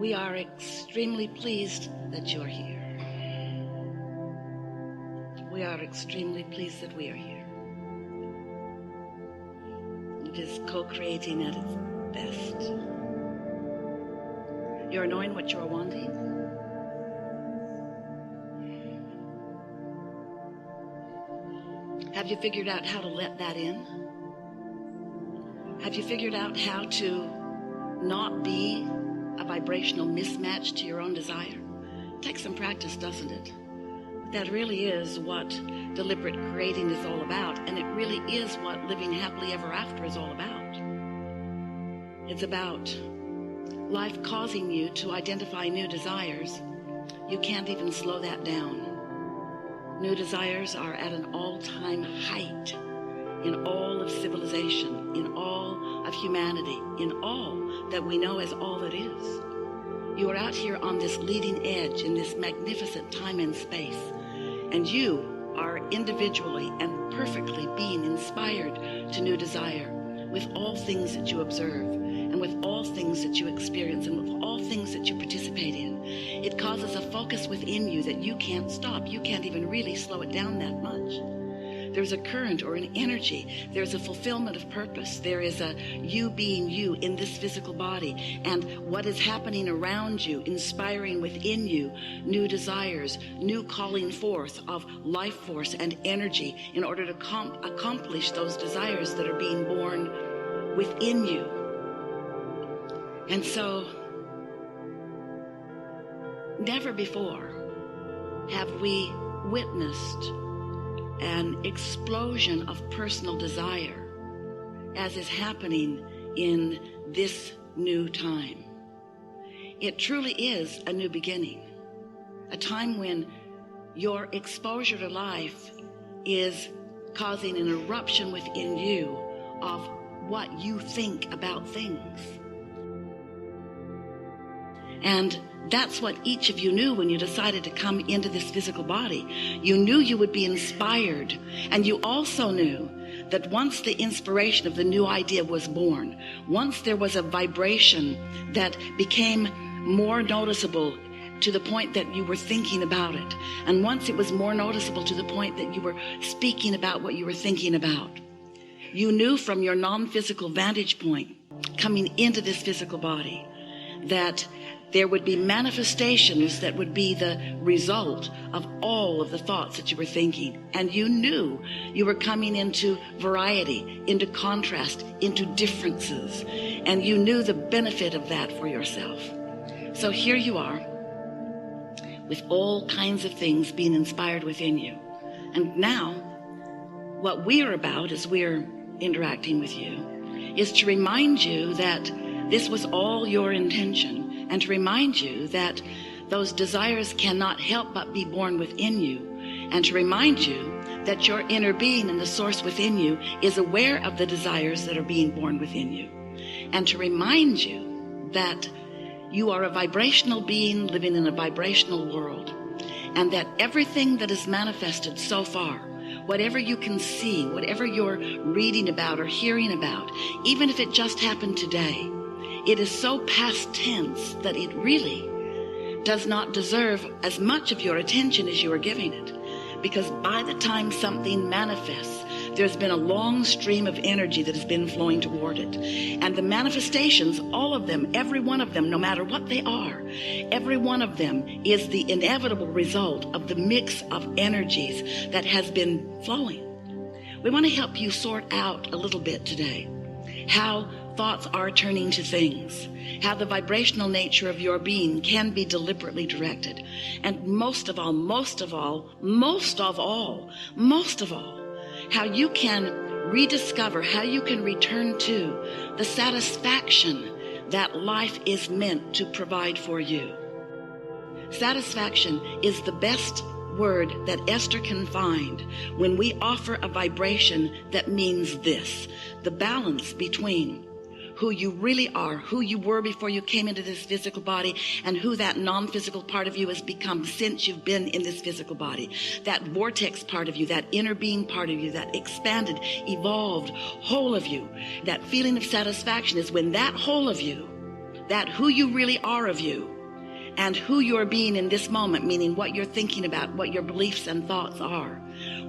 We are extremely pleased that you're here. We are extremely pleased that we are here. It is co-creating at its best. You're knowing what you're wanting. Have you figured out how to let that in? Have you figured out how to not be a vibrational mismatch to your own desire? It takes some practice, doesn't it? That really is what deliberate creating is all about, and it really is what living happily ever after is all about. It's about life causing you to identify new desires. You can't even slow that down. New desires are at an all-time height in all of civilization, in all of humanity, in all that we know as all that is. You are out here on this leading edge in this magnificent time and space, and you are individually and perfectly being inspired to new desire with all things that you observe and with all things that you experience and with all things that you participate in. It causes a focus within you that you can't stop. You can't even really slow it down that much. There's a current or an energy. There's a fulfillment of purpose. There is a you being you in this physical body. And what is happening around you, inspiring within you new desires, new calling forth of life force and energy in order to accomplish those desires that are being born within you. And so, never before have we witnessed an explosion of personal desire as is happening in this new time. It truly is a new beginning, a time when your exposure to life is causing an eruption within you of what you think about things. And that's what each of you knew when you decided to come into this physical body. You knew you would be inspired, and you also knew that once the inspiration of the new idea was born, once there was a vibration that became more noticeable to the point that you were thinking about it, and once it was more noticeable to the point that you were speaking about what you were thinking about, you knew from your non-physical vantage point coming into this physical body that there would be manifestations that would be the result of all of the thoughts that you were thinking. And you knew you were coming into variety, into contrast, into differences. And you knew the benefit of that for yourself. So here you are with all kinds of things being inspired within you. And now what we're about as we're interacting with you is to remind you that this was all your intention, and to remind you that those desires cannot help but be born within you, and to remind you that your inner being and the source within you is aware of the desires that are being born within you, and to remind you that you are a vibrational being living in a vibrational world, and that everything that is manifested so far, whatever you can see, whatever you're reading about or hearing about, even if it just happened today, it is so past tense that it really does not deserve as much of your attention as you are giving it. Because by the time something manifests, there's been a long stream of energy that has been flowing toward it. And the manifestations, all of them, every one of them, no matter what they are, every one of them is the inevitable result of the mix of energies that has been flowing. We want to help you sort out a little bit today how thoughts are turning to things, how the vibrational nature of your being can be deliberately directed, and most of all, how you can rediscover, how you can return to the satisfaction that life is meant to provide for you. Satisfaction is the best word that Esther can find when we offer a vibration that means this: the balance between who you really are, who you were before you came into this physical body, and who that non-physical part of you has become since you've been in this physical body. That vortex part of you, that inner being part of you, that expanded, evolved whole of you. That feeling of satisfaction is when that whole of you, that who you really are of you, and who you're being in this moment, meaning what you're thinking about, what your beliefs and thoughts are,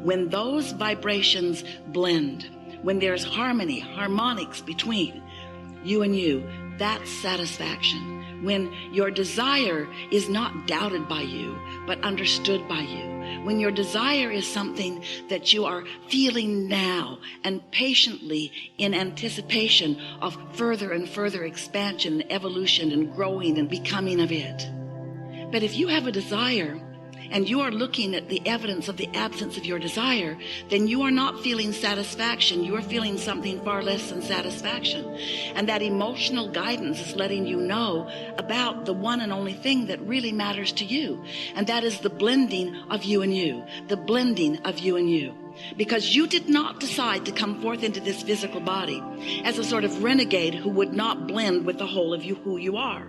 when those vibrations blend, when there's harmonics between you and you, that's satisfaction. When your desire is not doubted by you, but understood by you. When your desire is something that you are feeling now and patiently in anticipation of further and further expansion, and evolution, and growing and becoming of it. But if you have a desire and you are looking at the evidence of the absence of your desire, then you are not feeling satisfaction. You are feeling something far less than satisfaction. And that emotional guidance is letting you know about the one and only thing that really matters to you. And that is the blending of you and you, the blending of you and you. Because you did not decide to come forth into this physical body as a sort of renegade who would not blend with the whole of you, who you are.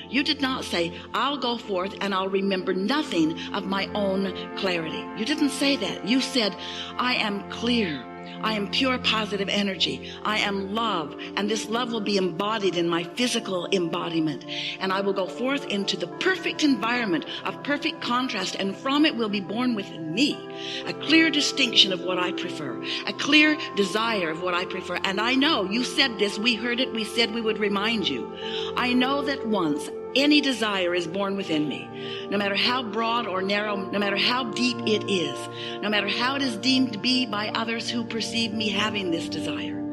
You did not say, I'll go forth and I'll remember nothing of my own clarity. You didn't say that. You said, I am clear. I am pure positive energy. I am love. And this love will be embodied in my physical embodiment. And I will go forth into the perfect environment of perfect contrast. And from it will be born within me a clear distinction of what I prefer, a clear desire of what I prefer. And I know you said this. We heard it. We said we would remind you. I know that once any desire is born within me, no matter how broad or narrow, no matter how deep it is, no matter how it is deemed to be by others who perceive me having this desire.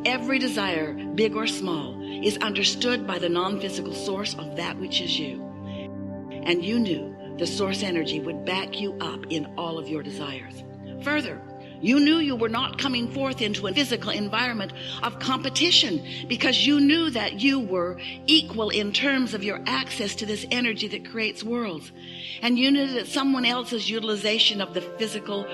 Every desire, big or small, is understood by the non-physical source of that which is you. And you knew the source energy would back you up in all of your desires. Further, you knew you were not coming forth into a physical environment of competition, because you knew that you were equal in terms of your access to this energy that creates worlds. And you knew that someone else's utilization of the physical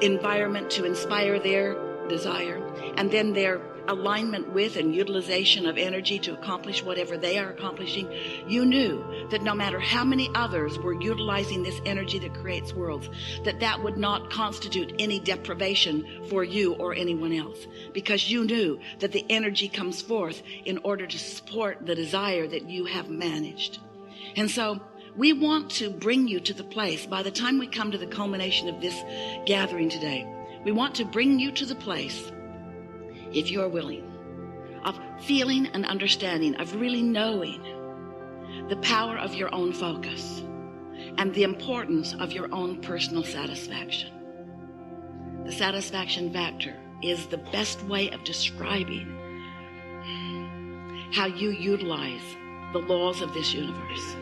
environment to inspire their desire, and then their alignment with and utilization of energy to accomplish whatever they are accomplishing, you knew that no matter how many others were utilizing this energy that creates worlds, that would not constitute any deprivation for you or anyone else, because you knew that the energy comes forth in order to support the desire that you have managed. And so we want to bring you to the place, by the time we come to the culmination of this gathering today, we want to bring you to the place, if you're willing, of feeling and understanding, of really knowing the power of your own focus and the importance of your own personal satisfaction. The satisfaction factor is the best way of describing how you utilize the laws of this universe.